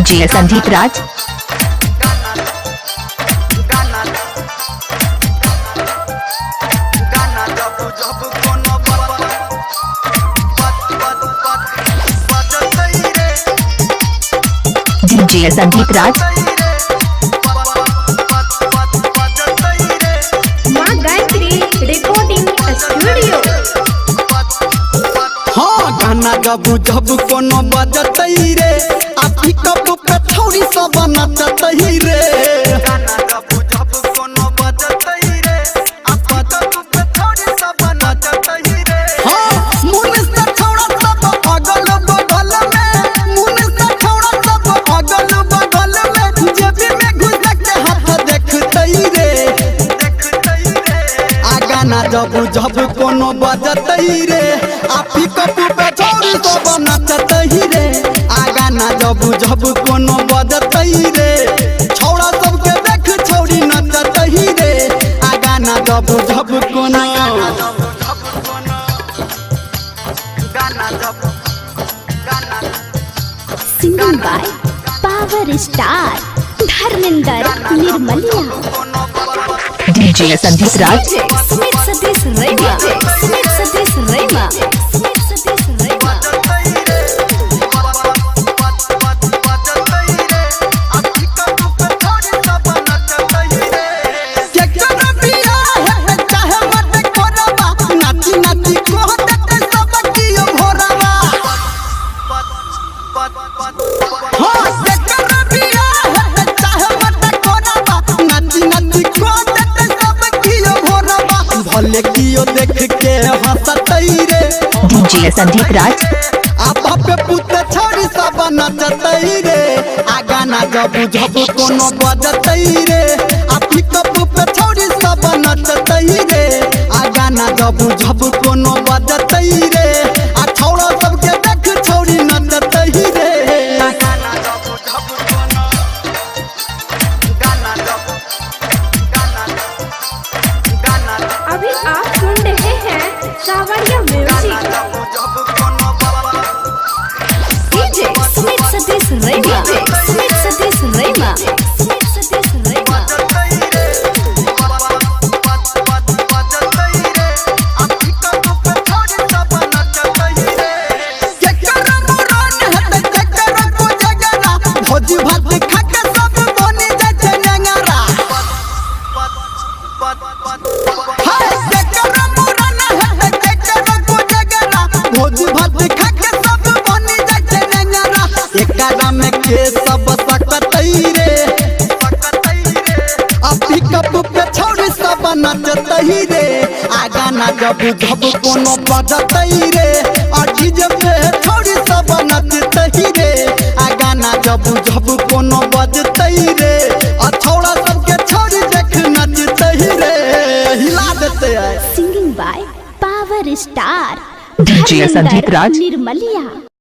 DJ Sanjeet राज। DJ Sanjeet राज। माँ Gayatri recording studio. हाँ गाना जब जब कोनो बजतई रे आ पिकअप पे थोड़ी सा बनतई रे। गाना जब जब कोनो बजतई रे आ पिकअप पे थोड़ी सा बनतई रे। हाँ मुन से थोड़ा सब अगल बगल में, मुन से थोड़ा सब अगल बगल में, जेबी में घुस के हाथ देखतई रे। आ गाना जब जब कोनो बजतई रे आ पिकअप पे थोड़ी सा बनतई रे। आ गाना जब जब कोनो बजतई रे छौड़ा सबके देख छौड़ी नचतई रे। आ गाना जब जब कोनो singing by power star Dharmendra Nirmaliya. DJ Sanjeet Raj. Sumit Satish Raima. Sumit Satish Raima. Sumit Satish Raima. भले कियो देख के हंसतई रे। डीजे संजीत राज। आ बाप पुत छोड़ी सब नचतई रे। आ गाना जब जब कोनो बजतई रे आ पिकअप पे छोड़ी सब नचतई रे। आ गाना जब जब कोनो बजतई रे आ छौड़ा सबके देख छौड़ी नचतई रे। गाना जब जब कोनो गाना जब अभी आप सुन रहे हैं सावरिया म्यूजिक। डीजे सुमित सतीश रैमा। सुमित सतीश रैमा। सुमित सतीश रैमा। भोज भात खा के सब बनी जाय छै नेंगरा। भोज भात खा के सब बनी जाय छै नेंगरा। एकरा में के सब सकतई रे। आ पिकअप पे छौड़ी सब नचतई रे। आ गाना जब जब कोनो बजतई रे आ डीजे पे छौड़ी सब नचतई रे। आ गाना जब जब कोनो बजतई रे आ छौड़ा सबके छौड़ी देख नचतई रे। हिला देते है। Singing by power star DJ Sanjeet Raj. Nirmaliya.